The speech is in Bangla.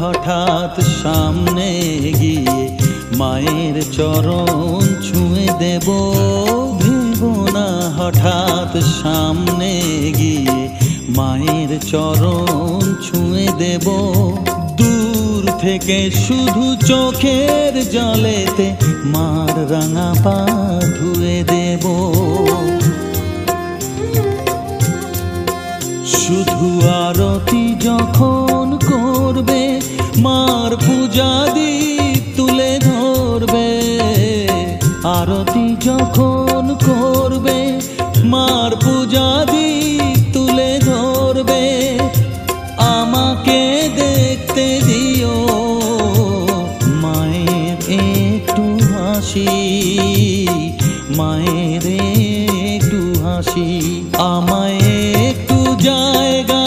হঠাৎ সামনে গিয়ে মায়ের চরণ ছুঁয়ে দেব। ভেবো না হঠাৎ সামনে গিয়ে মায়ের চরণ ছুঁয়ে দেব। দূর থেকে শুধু চোখের জলেতে মার রাঙা পা ধুয়ে দেব। শুধু আরতি যখন করবে মার পূজা দীপ তুলে ধরবে। আরতি যখন করবে মার পূজা দীপ তুলে ধরবে। আমাকে দেখতে দিও মায়ের একটু হাসি, মায়ের একটু হাসি। আমায় একটু জায়গা